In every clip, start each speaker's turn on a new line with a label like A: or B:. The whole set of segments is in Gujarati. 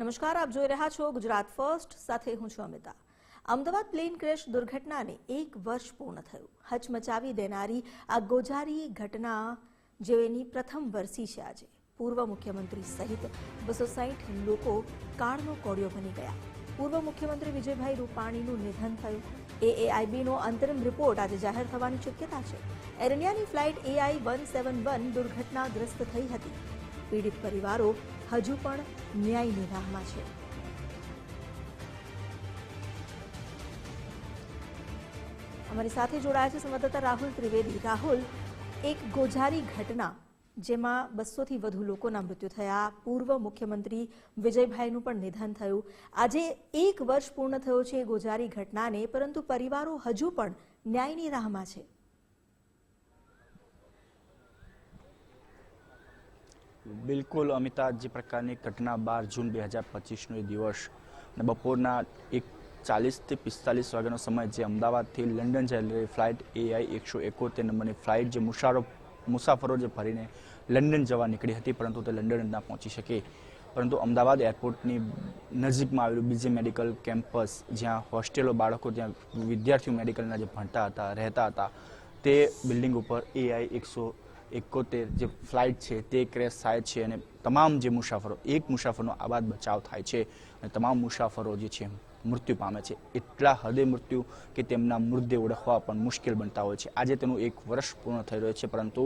A: નમસ્કાર, આપ જોઈ રહ્યા છો ગુજરાત ફર્સ્ટ, સાથે હું છું અમિતા। અમદાવાદ પ્લેન ક્રેશ દુર્ઘટનાને 1 વર્ષ પૂર્ણ થયું। હચમચાવી દેનારી આ ગોઝારી ઘટના જેની પ્રથમ વર્ષી છે આજે। પૂર્વ મુખ્યમંત્રી સહિત 260 લોકો કાળનો કોળિયો બની ગયા। પૂર્વ મુખ્યમંત્રી વિજયભાઈ રૂપાણીનું નિધન થયું। એએઆઈબીનો અંતરિમ રિપોર્ટ આજે જાહેર થવાની શક્યતા છે। એર ઇન્ડિયાની ફ્લાઇટ AI 171 દુર્ઘટનાગ્રસ્ત થઈ હતી। પીડિત પરિવારો હજુ પણ ન્યાયની રાહમાં છે। અમારી સાથે જોડાયા છે સંવાદદાતા રાહુલ ત્રિવેદી। રાહુલ, એક ગોઝારી ઘટના જેમાં 200થી વધુ લોકોના મૃત્યુ થયા, પૂર્વ મુખ્યમંત્રી વિજયભાઈનું પણ નિધન થયું। આજે 1 વર્ષ પૂર્ણ થયો છે ગોઝારી ઘટનાને, પરંતુ પરિવારો હજુ પણ ન્યાયની રાહમાં છે।
B: બિલકુલ અમિતા, જે પ્રકારની ઘટના 12 જૂન 2025નો દિવસ અને બપોરના 1:40 થી 45 વાગ્યાનો સમય જે અમદાવાદથી લંડન જઈ ફ્લાઇટ AI 171 નંબરની ફ્લાઇટ જે મુસાફરો જે ભરીને લંડન જવા નીકળી હતી, પરંતુ તે લંડન ના પહોંચી શકે। પરંતુ અમદાવાદ એરપોર્ટની નજીકમાં આવેલું બીજે મેડિકલ કેમ્પસ, જ્યાં હોસ્ટેલો બાળકો, જ્યાં વિદ્યાર્થીઓ મેડિકલના જે ભણતા હતા, રહેતા હતા, તે બિલ્ડિંગ ઉપર AI 171 જે ફ્લાઇટ છે તે ક્રેશ થાય છે અને તમામ જે મુસાફરો, એક મુસાફરનો આબાદ બચાવ થાય છે અને તમામ મુસાફરો જે છે મૃત્યુ પામે છે। એટલા હદે મૃત્યુ કે તેમના મૃતદેહ ઓળખવા પણ મુશ્કેલ બનતા હોય છે। આજે તેનું 1 વર્ષ પૂર્ણ થઈ રહ્યો છે, પરંતુ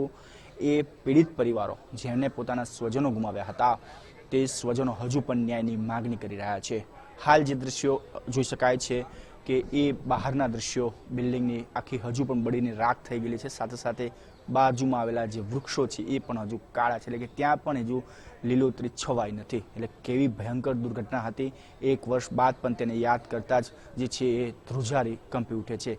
B: એ પીડિત પરિવારો જેમને પોતાના સ્વજનો ગુમાવ્યા હતા, તે સ્વજનો હજુ પણ ન્યાયની માગણી કરી રહ્યા છે। હાલ જે દ્રશ્યો જોઈ શકાય છે કે એ બહારના દ્રશ્યો, બિલ્ડિંગની આખી હજુ પણ બળીને રાખ થઈ ગયેલી છે। સાથે સાથે બાજુમાં આવેલા જે વૃક્ષો છે એ પણ હજુ કાળા છે, એટલે કે ત્યાં પણ હજુ લીલોતરી છવાઈ નથી। એટલે કેવી ભયંકર દુર્ઘટના હતી, 1 વર્ષ બાદ પણ તેને યાદ કરતા જ જે છે એ ધ્રુજારી કંપી ઉઠે છે।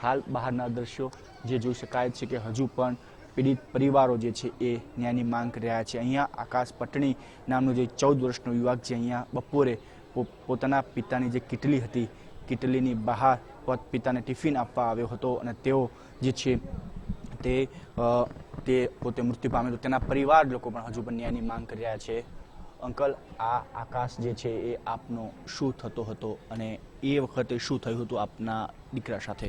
B: હાલ બહારના દ્રશ્યો જે જોઈ શકાય છે કે હજુ પણ પીડિત પરિવારો જે છે એ ન્યાયની માંગ કરી રહ્યા છે। અહીંયા આકાશ પટણી નામનો જે 14 વર્ષનો યુવક જે અહીંયા બપોરે પોતાના પિતાની જે કિટલી હતી, કિટલીની બહાર પિતાને ટિફિન આપવા આવ્યો હતો અને તેઓ જે છે તે પોતે મૃત્યુ પામ્યો હતો। તેના પરિવાર લોકો પણ હજુ પણ ન્યાયની માંગ કરી રહ્યા છે। અંકલ, આ આકાશ જે છે એ આપનો શું થતો હતો અને એ વખતે શું થયું હતું આપના દીકરા સાથે?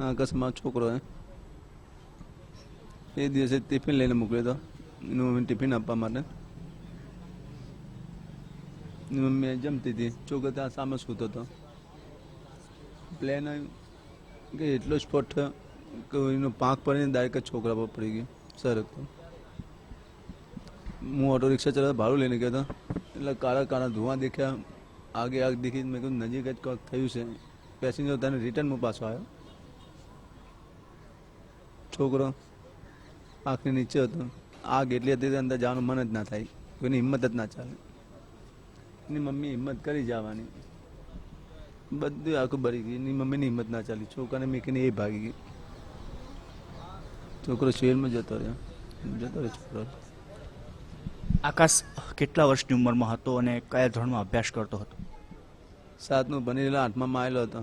C: આકાશમાં છોકરો એ દિવસે ટિફિન લઈને મોકલ્યો હતો, એની મમ્મી ટિફિન આપવા માટે। એની મમ્મી જમતી હતી, છોકરો ત્યાં સામે સૂતો હતો। પ્લેન કે એટલો સ્પોટ થયો કે એનો પાંખ પડીને ડાયરેક્ટ છોકરા પર પડી ગયો સરકતો। હું ઓટો રિક્ષા ચલાવતા ભાડું લઈને ગયો હતો, એટલે કાળા કાળા ધુઆં દેખ્યા, આગે આગ દેખી, મેં કીધું નજીક જ કંઈક થયું છે। પેસેન્જર તેને રિટર્નમાં પાછો આવ્યો, છોકરો આંખની નીચે હતો। આગ એટલી હતી અંદર જવાનું મન જ ના થાય, કોઈની હિંમત જ ના ચાલે। એની મમ્મી હિંમત કરી જવાની, બધું આખું ભરી ગઈ, એની મમ્મીની હિંમત ના ચાલી, છોકરાને મૂકીને એ ભાગી ગઈ। છોકરો શહેરમાં જતો રહ્યો છોકરો।
B: આકાશ કેટલા વર્ષની ઉંમરમાં હતો અને કયા ધોરણમાં અભ્યાસ કરતો હતો?
C: 7મું ભણી રહેલા, 8મામાં આવેલો હતો।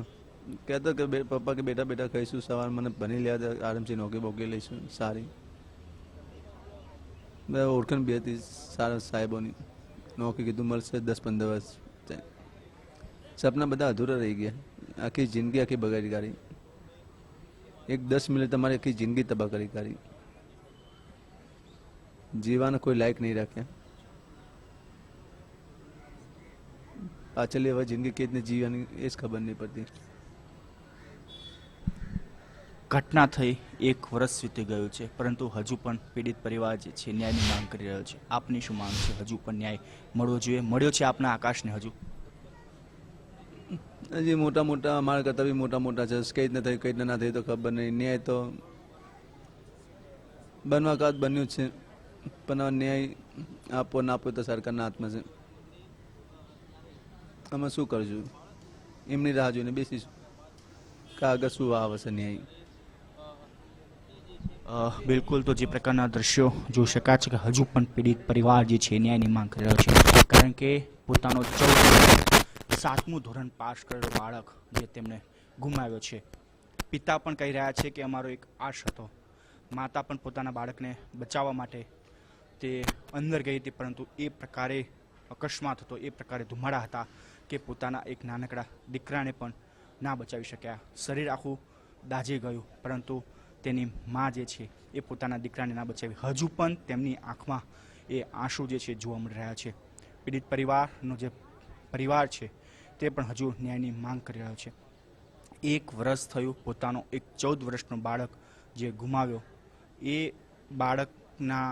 C: કહેતો કે પપ્પા કે બેટા બેટા કહીશું, સવાર મને ભણી લે, આરામથી નોકરી બોકરી લઈશું સારી। બે ઓળખાણ બી હતી સારા સાહેબોની, નોકરી કીધું મળશે 10-15 વર્ષ। સપના બધા અધૂરા રહી ગયા, આખી જિંદગી આખી બગાડી કાઢી। એક 10 મિનિટ તમારી આખી જિંદગી તબાહ કરી કાઢી, જીવાને કોઈ લાયક નહીં રાખ્યા। પાછળની હવે જિંદગી કેવી રીતે જીવવાની એ જ ખબર નહીં પડતી।
B: ઘટના થઈ 1 વર્ષ વીતી ગયું છે, પરંતુ હજુ પણ પીડિત પરિવાર જે છે ન્યાયની માંગ કરી રહ્યો છે। આપની શું માંગ છે? હજુ પણ ન્યાય મળવો જોઈએ? મળ્યો છે આપના આકાશને હજુ?
C: હજી મોટા મોટા અમારા કરતાં બી મોટા મોટા છે, કઈ રીતના થયું કઈ રીતના ના થયું તો ખબર નહીં। ન્યાય તો બનવા કાત બન્યું છે, પણ ન્યાય આપો ના આપો તો સરકારના હાથમાં છે। અમે શું કરશું? એમની રાહ જોઈને બેસીશું કે આગળ શું આવશે ન્યાય।
B: બિલકુલ, તો જે પ્રકારના દ્રશ્યો જોઈ શકાય છે કે હજુ પણ પીડિત પરિવાર જે છે ન્યાયની માંગ કરી રહ્યો છે, કારણ કે પોતાનો 7મું ધોરણ પાસ કરેલો બાળક જે તેમને ગુમાવ્યો છે। પિતા પણ કહી રહ્યા છે કે અમારો એક આશ હતો। માતા પણ પોતાના બાળકને બચાવવા માટે તે અંદર ગઈ હતી, પરંતુ એ પ્રકારે અકસ્માત હતો એ પ્રકારે ધુમાડા હતા કે પોતાના એક નાનકડા દીકરાને પણ ના બચાવી શક્યા. શરીર આખું દાઝી ગયું, પરંતુ તેની મા જે છે એ પોતાના દીકરાને ના બચાવી. હજુ પણ તેમની આંખમાં એ આંસુ જે છે જોવા મળી રહ્યા છે. પીડિત પરિવારનો જે પરિવાર છે તે પણ હજુ ન્યાયની માંગ કરી રહ્યો છે. 1 વર્ષ થયું પોતાનો એક 14 વર્ષનો બાળક જે ગુમાવ્યો, એ બાળકના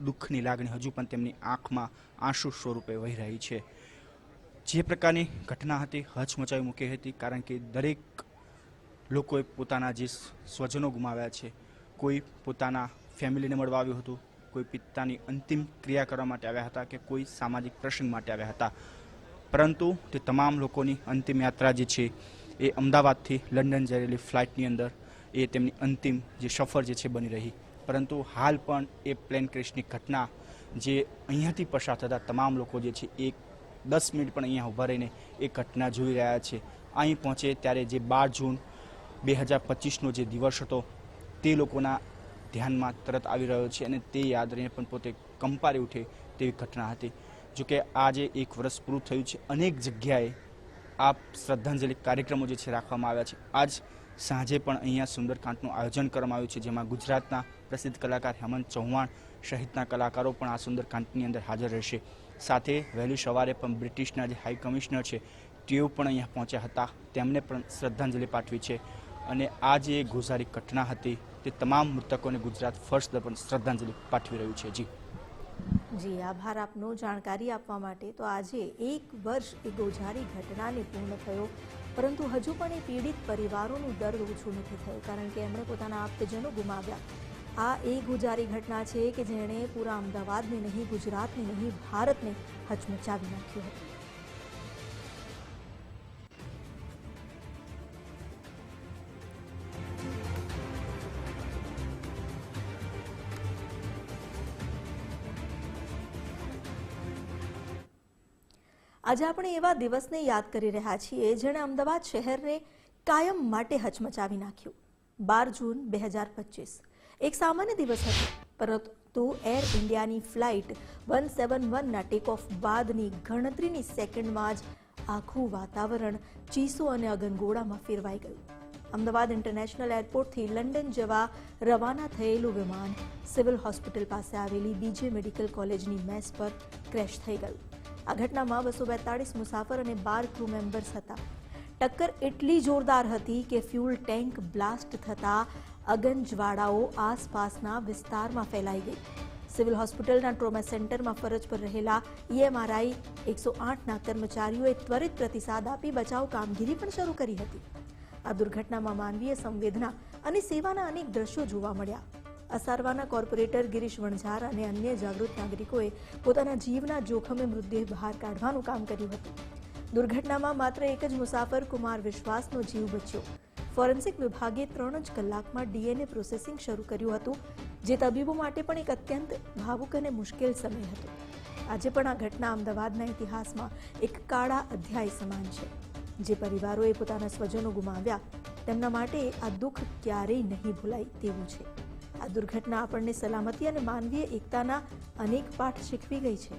B: દુઃખની લાગણી હજુ પણ તેમની આંખમાં આંસુ સ્વરૂપે વહી રહી છે. જે પ્રકારની ઘટના હતી હચમચાવી મૂકી હતી, કારણ કે દરેક લોકોએ પોતાના જે સ્વજનો ગુમાવ્યા છે. કોઈ પોતાના ફેમિલીને મળવા આવ્યું હતું, કોઈ પિતાની અંતિમ ક્રિયા કરવા માટે આવ્યા હતા, કે કોઈ સામાજિક પ્રસંગ માટે આવ્યા હતા. પરંતુ તે તમામ લોકોની અંતિમ યાત્રા જે છે એ અમદાવાદથી લંડન જઈ રહેલી ફ્લાઇટની અંદર એ તેમની અંતિમ જે સફર જે છે બની રહી. પરંતુ હાલ પણ એ પ્લેન ક્રેશની ઘટના જે અહીંયાથી પસાર થતા તમામ લોકો જે છે એ 10 મિનિટ પણ અહીંયા ઊભા રહીને એ ઘટના જોઈ રહ્યા છે. અહીં પહોંચે ત્યારે જે 12 જૂન 2025નો જે દિવસ હતો તે લોકોના ધ્યાનમાં તરત આવી રહ્યો છે, અને તે યાદ રહીને પણ પોતે કંપારી ઉઠે તેવી ઘટના હતી. જોકે આજે 1 વર્ષ પૂરું થયું છે. અનેક જગ્યાએ આ શ્રદ્ધાંજલિ કાર્યક્રમો જે છે રાખવામાં આવ્યા છે. આજ સાંજે પણ અહીંયા સુંદરકાંડનું આયોજન કરવામાં આવ્યું છે, જેમાં ગુજરાતના પ્રસિદ્ધ કલાકાર હેમંત ચૌહાણ સહિતના કલાકારો પણ આ સુંદરકાંડની અંદર હાજર રહેશે. સાથે વહેલી સવારે પણ બ્રિટિશના જે હાઈ કમિશનર છે તેઓ પણ અહીંયા પહોંચ્યા હતા, તેમને પણ શ્રદ્ધાંજલિ પાઠવી છે. અને આ જે ગોઝારી ઘટના હતી તે તમામ મૃતકોને ગુજરાત ફર્સ્ટ પણ શ્રદ્ધાંજલિ પાઠવી રહ્યું છે.
A: જી આભાર આપનો જાણકારી આપવા માટે. તો આજે 1 વર્ષ એ ગોઝારી ઘટનાને પૂર્ણ થયો, પરંતુ હજુ પણ એ પીડિત પરિવારોનું દર્દ ઓછું નથી થયું, કારણ કે એમણે પોતાના આપ્તજનો ગુમાવ્યા. આ એ ગોઝારી ઘટના છે કે જેણે પૂરા અમદાવાદને નહીં, ગુજરાતને નહીં, ભારતને હચમચાવી નાખ્યું હતું. આજે આપણે એવા દિવસને યાદ કરી રહ્યા છીએ જેણે અમદાવાદ શહેરને કાયમ માટે હચમચાવી નાખ્યું. 12 જૂન 2025 એક સામાન્ય દિવસ હતો, પરંતુ એર ઇન્ડિયાની ફ્લાઇટ 171ના ટેક ઓફ બાદની ગણતરીની સેકન્ડમાં જ આખું વાતાવરણ ચીસો અને અગનગોળામાં ફેરવાઈ ગયું. અમદાવાદ ઇન્ટરનેશનલ એરપોર્ટથી લંડન જવા રવાના થયેલું વિમાન સિવિલ હોસ્પિટલ પાસે આવેલી બીજે મેડિકલ કોલેજની મેસ પર ક્રેશ થઈ ગયું. આ ઘટનામાં 242 મુસાફર અને 12 ક્રૂ મેમ્બર્સ હતા. ટક્કર એટલી જોરદાર હતી કે ફ્યુલ ટેન્ક બ્લાસ્ટ થતાં અગનજ્વાળાઓ આસપાસના વિસ્તારમાં ફેલાઈ ગઈ. સિવિલ હોસ્પિટલના ટ્રોમા સેન્ટરમાં ફરજ પર રહેલા EMRI 108ના કર્મચારીઓએ ત્વરિત પ્રતિસાદ આપી બચાવ કામગીરી પણ શરૂ કરી હતી. આ દુર્ઘટનામાં માનવીય સંવેદના અને સેવાના અનેક દ્રશ્યો જોવા મળ્યા. અસારવાના કોર્પોરેટર ગિરીશ વણઝાર અને અન્ય જાગૃત નાગરિકોએ પોતાના જીવના જોખમે મૃતદેહ બહાર કાઢવાનું કામ કર્યું હતું. દુર્ઘટનામાં માત્ર એક જ મુસાફર કુમાર વિશ્વાસનો જીવ બચ્યો. ફોરેન્સિક વિભાગે 3 જ કલાકમાં DNA પ્રોસેસિંગ શરૂ કર્યું હતું, જે તબીબો માટે પણ એક અત્યંત ભાવુક અને મુશ્કેલ સમય હતો. આજે પણ આ ઘટના અમદાવાદના ઇતિહાસમાં એક કાળા અધ્યાય સમાન છે. જે પરિવારોએ પોતાના સ્વજનો ગુમાવ્યા તેમના માટે આ દુઃખ ક્યારેય નહીં ભૂલાય તેવું છે. આ દુર્ઘટના આપણને સલામતી અને માનવીય એકતાના અનેક પાઠ શીખવી ગઈ છે.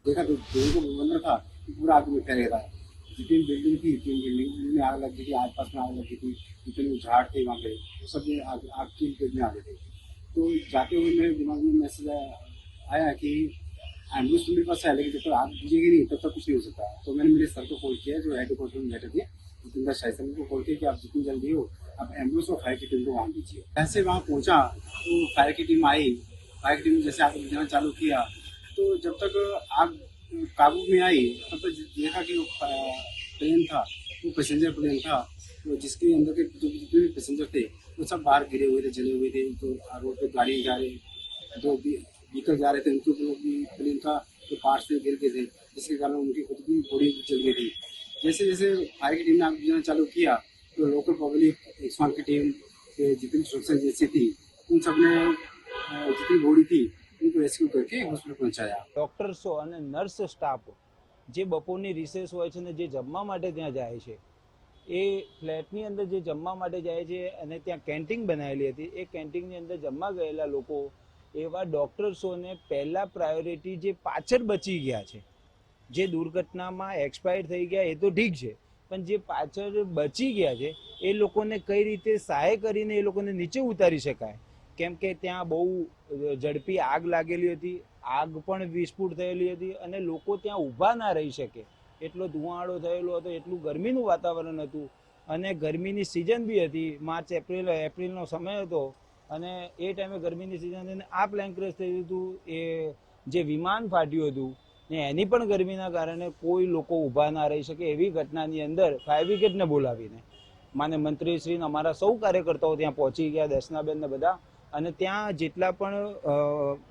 D: देखा तो लोगों को बंद था, पूरा आग में फैल रहा है. जितनी बिल्डिंग थी, 3 बिल्डिंग में आग लग गई थी, आसपास में आग लगी थी, जितने झाड़ थे वहाँ पे वो सब में आग की लपेट में आ गए थे. तो जाते हुए मेरे दिमाग में मैसेज आया कि एम्बुलेंस तो मेरे पास है, लेकिन जब तक आग बुझेगी नहीं तब तक कुछ नहीं हो सकता. तो मैंने मेरे सर को कॉल किया, जो हेड क्वार्टर में बैठे थे जितेंद्र शाही सर को कॉल किया कि आप जितनी जल्दी हो आप एम्बुलेंस और फायर की टीम को वहाँ दीजिए. ऐसे वहाँ पहुँचा तो फायर की टीम आई. फायर की टीम ने जैसे आग बुझाना चालू किया तो जब तक आग काबू में आई तब तक देखा कि वो प्लेन था, वो पैसेंजर प्लेन था, तो जिसके अंदर के जो जितने भी पैसेंजर थे वो सब बाहर गिरे हुए थे, जले हुए थे. तो रोड पे गाड़ी जा रहे, जो व्हीकल जा रहे थे उनके ऊपर भी प्लेन का जो पार्ट्स थे गिर गए थे, जिसके कारण उनकी खुद की बॉडी जल गई थी. जैसे जैसे फायर की टीम ने आग बुझाना चालू किया तो लोकल पब्लिक 108 की टीम के जितनी सुरक्षा एजेंसी थी उन सब ने जितनी बॉडी थी उनको रेस्क्यू करके હોસ્પિટલ પહોંચાયા.
E: ડૉક્ટર્સો અને નર્સ સ્ટાફ જે બપોરની રિસેસ હોય છે ને જે જમવા માટે ત્યાં જાય છે, એ ફ્લેટની અંદર જે જમવા માટે જાય છે અને ત્યાં કેન્ટીન બનાવેલી હતી, એ કેન્ટીનની અંદર જમવા ગયેલા લોકો એવા ડૉક્ટર્સોને પહેલાં પ્રાયોરિટી જે પાછળ બચી ગયા છે, જે દુર્ઘટનામાં એક્સપાયર થઈ ગયા એ તો ઠીક છે, પણ જે પાછળ બચી ગયા છે એ લોકોને કઈ રીતે સહાય કરીને એ લોકોને નીચે ઉતારી શકાય, કેમ કે ત્યાં બહુ ઝડપી આગ લાગેલી હતી, આગ પણ વિસ્ફોટ થયેલી હતી અને લોકો ત્યાં ઊભા ના રહી શકે એટલો ધુવાળો થયેલો હતો, એટલું ગરમીનું વાતાવરણ હતું અને ગરમીની સિઝન બી હતી, માર્ચ એપ્રિલનો સમય હતો અને એ ટાઈમે ગરમીની સિઝન હતી. આ પ્લેન ક્રેશ થયું હતું, એ જે વિમાન ફાટ્યું હતું ને એની પણ ગરમીના કારણે કોઈ લોકો ઊભા ના રહી શકે એવી ઘટનાની અંદર ફાયર બ્રિગેડને બોલાવીને માન્ય મંત્રીશ્રી અમારા સૌ કાર્યકર્તાઓ ત્યાં પહોંચી ગયા, દર્શનાબેન ને બધા, અને ત્યાં જેટલા પણ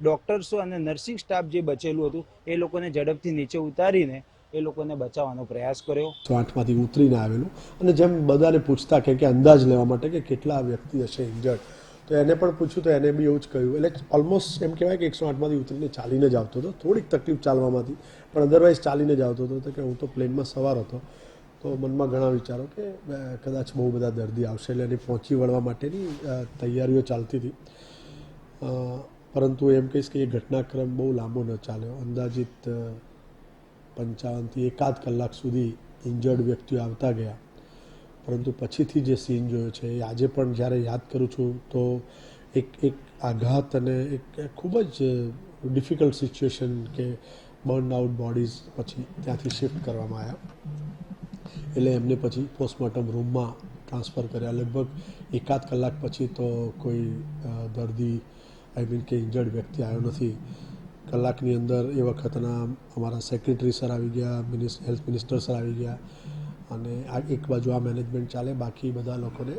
E: ડૉક્ટર્સો અને નર્સિંગ સ્ટાફ જે બચેલું હતું એ લોકોને ઝડપથી નીચે ઉતારીને એ લોકોને બચાવવાનો પ્રયાસ કર્યો.
F: 108માંથી ઉતરીને આવેલું અને જેમ બધાને પૂછતા કે અંદાજ લેવા માટે કે કેટલા વ્યક્તિ હશે ઇન્જર્ડ, તો એને પણ પૂછ્યું તો એને બી એવું જ કહ્યું. એટલે ઓલમોસ્ટ એમ કહેવાય કે 108માંથી ઉતરીને ચાલીને જ આવતો હતો, થોડીક તકલીફ ચાલવામાંથી, પણ અદરવાઇઝ ચાલીને જ આવતો હતો. કે હું તો પ્લેનમાં સવાર હતો તો મનમાં ઘણા વિચારો કે કદાચ બહુ બધા દર્દી આવશે એટલે એને પહોંચી વળવા માટેની તૈયારીઓ ચાલતી હતી. પરંતુ એમ કહીશ કે એ ઘટનાક્રમ બહુ લાંબો ન ચાલ્યો. અંદાજિત 55થી એકાદ કલાક સુધી ઇન્જર્ડ વ્યક્તિઓ આવતા ગયા, પરંતુ પછીથી જે સીન જોયો છે એ આજે પણ જ્યારે યાદ કરું છું તો એક આઘાત અને એક ખૂબ જ ડિફિકલ્ટ સિચ્યુએશન કે બર્ન આઉટ બોડીઝ પછી ત્યાંથી શિફ્ટ કરવામાં આવ્યા. એટલે એમને પછી પોસ્ટમોર્ટમ રૂમમાં ટ્રાન્સફર કર્યા. લગભગ એકાદ કલાક પછી તો કોઈ દર્દી કે ઇન્જર્ડ વ્યક્તિ આવ્યો નથી. કલાકની અંદર એ વખતના અમારા સેક્રેટરી સર આવી ગયા, હેલ્થ મિનિસ્ટર સર આવી ગયા અને આ એક બાજુ આ મેનેજમેન્ટ ચાલે, બાકી બધા લોકોને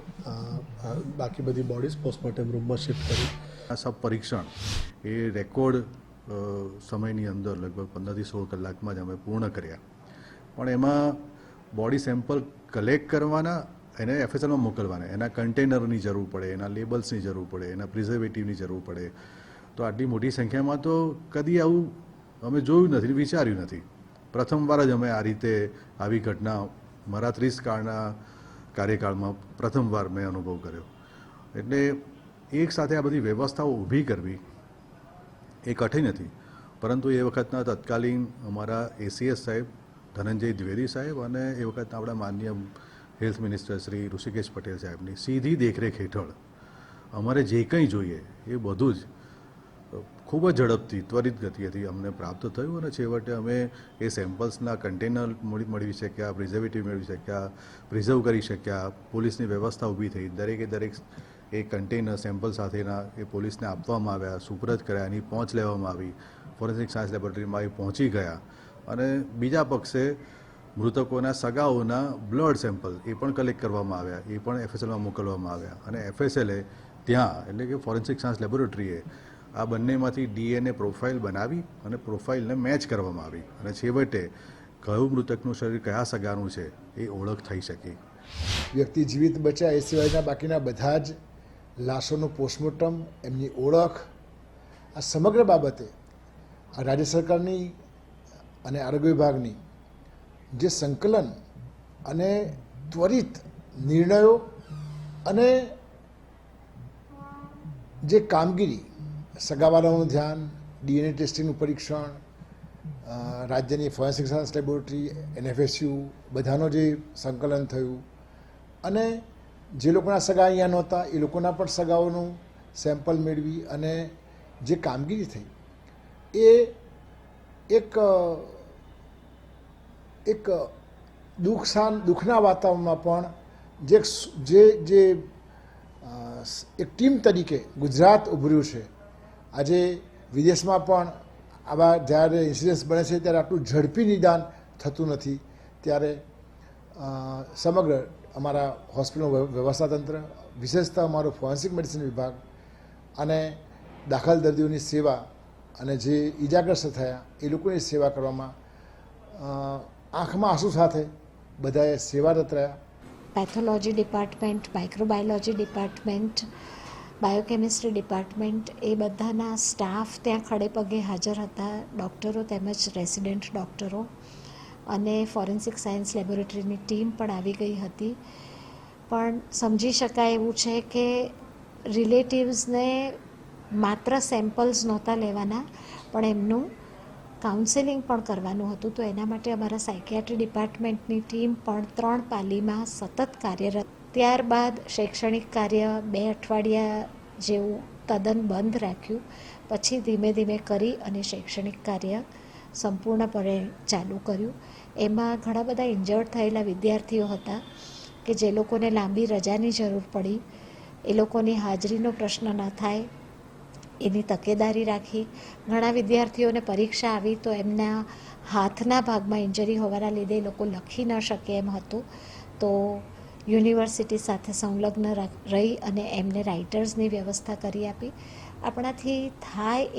F: બાકી બધી બોડીઝ પોસ્ટમોર્ટમ રૂમમાં શિફ્ટ કરી.
G: આ સબ પરીક્ષણ એ રેકોર્ડ સમયની અંદર લગભગ 15થી 16 કલાકમાં જ અમે પૂર્ણ કર્યા. પણ એમાં બોડી સેમ્પલ કલેક્ટ કરવાના, એને એફએસએલમાં મોકલવાના, એના કન્ટેનરની જરૂર પડે, એના લેબલ્સની જરૂર પડે, એના પ્રિઝર્વેટિવની જરૂર પડે. તો આટલી મોટી સંખ્યામાં તો કદી આવું અમે જોયું નથી, વિચાર્યું નથી. પ્રથમવાર જ અમે આ રીતે આવી ઘટના મારા 30 કાળના કાર્યકાળમાં પ્રથમવાર મેં અનુભવ કર્યો. એટલે એક સાથે આ બધી વ્યવસ્થાઓ ઊભી કરવી એ કઠિન હતી, પરંતુ એ વખતના તત્કાલીન અમારા એસીએસ સાહેબ ધનંજય દ્વિવેદી સાહેબ અને એ વખતના આપણા માનનીય હેલ્થ મિનિસ્ટર શ્રી ઋષિકેશ પટેલ સાહેબની સીધી દેખરેખ હેઠળ અમારે જે કંઈ જોઈએ એ બધું જ ખૂબ જ ઝડપથી ત્વરિત ગતિએથી અમને પ્રાપ્ત થયું અને છેવટે અમે એ સેમ્પલ્સના કન્ટેનર મેળવી શક્યા, પ્રિઝર્વેટિવ મેળવી શક્યા, પ્રિઝર્વ કરી શક્યા, પોલીસની વ્યવસ્થા ઊભી થઈ, દરેકે દરેક એ કન્ટેનર સેમ્પલ સાથેના એ પોલીસને આપવામાં આવ્યા, સુપરત કર્યા, એની પહોંચ લેવામાં આવી, ફોરેન્સિક સાયન્સ લેબોરેટરીમાં એ પહોંચી ગયા અને બીજા પક્ષે મૃતકોના સગાઓના બ્લડ સેમ્પલ એ પણ કલેક્ટ કરવામાં આવ્યા, એ પણ એફએસએલમાં મોકલવામાં આવ્યા અને એફએસએલે ત્યાં એટલે કે ફોરેન્સિક સાયન્સ લેબોરેટરીએ આ બંનેમાંથી ડીએનએ પ્રોફાઇલ બનાવી અને પ્રોફાઇલને મેચ કરવામાં આવી અને છેવટે કયું મૃતકનું શરીર કયા સગાનું છે એ ઓળખ થઈ શકી.
H: વ્યક્તિ જીવિત બચ્યા એ સિવાયના બાકીના બધા જ લાશોનું પોસ્ટમોર્ટમ, એમની ઓળખ, આ સમગ્ર બાબતે આ રાજ્ય સરકારની અને આરોગ્ય વિભાગની જે સંકલન અને ત્વરિત નિર્ણયો અને જે કામગીરી, સગાવાલાનું ધ્યાન, ડીએનએ ટેસ્ટિંગનું પરીક્ષણ, રાજ્યની ફોરેન્સિક સાયન્સ લેબોરેટરી, એનએફએસયુ બધાનો જે સંકલન થયું અને જે લોકોના સગા અહીંયા નહોતા એ લોકોના પણ સગાઓનું સેમ્પલ મેળવી અને જે કામગીરી થઈ એ એક દુઃખના વાતાવરણમાં પણ જે એક ટીમ તરીકે ગુજરાત ઉભર્યું છે. આજે વિદેશમાં પણ આવા જ્યારે ઇન્સિડન્ટ્સ બને છે ત્યારે આટલું ઝડપી નિદાન થતું નથી, ત્યારે સમગ્ર અમારા હોસ્પિટલનું વ્યવસ્થાતંત્ર, વિશેષતઃ અમારો ફોરેન્સિક મેડિસિન વિભાગ અને દાખલ દર્દીઓની સેવા અને જે ઈજાગ્રસ્ત થયા એ લોકોની સેવા કરવામાં આંખમાં આંસુ સાથે બધાએ સેવારત રહ્યા.
I: Pathology department, microbiology department, biochemistry department એ બધાના સ્ટાફ ત્યાં ખડે પગે હાજર હતા, ડૉક્ટરો તેમજ રેસિડેન્ટ ડૉક્ટરો અને ફોરેન્સિક સાયન્સ લેબોરેટરીની ટીમ પણ આવી ગઈ હતી. પણ સમજી શકાય એવું છે કે રિલેટિવ્સને માત્ર સેમ્પલ્સ નહોતા લેવાના પણ એમનું કાઉન્સેલિંગ પણ કરવાનું હતું. તો એના માટે અમારા સાયકિયાટ્રી ડિપાર્ટમેન્ટની ટીમ પણ 3 પાલીમાં સતત કાર્યરત. ત્યારબાદ શૈક્ષણિક કાર્ય 2 અઠવાડિયા જેવું તદ્દન બંધ રાખ્યું. પછી ધીમે ધીમે કરી અને શૈક્ષણિક કાર્ય સંપૂર્ણપણે ચાલુ કર્યું. એમાં ઘણા બધા ઇન્જર્ડ થયેલા વિદ્યાર્થીઓ હતા કે જે લોકોને લાંબી રજાની જરૂર પડી. એ લોકોની હાજરીનો પ્રશ્ન ન થાય એની તકેદારી રાખી. ઘણા વિદ્યાર્થીઓને પરીક્ષા આવી તો એમના હાથના ભાગમાં ઇન્જરી હોવાના લીધે એ લોકો લખી ન શકે એમ હતું. તો યુનિવર્સિટી સાથે સંલગ્ન રહી અને એમને રાઇટર્સની વ્યવસ્થા કરી આપી. આપણાથી થાય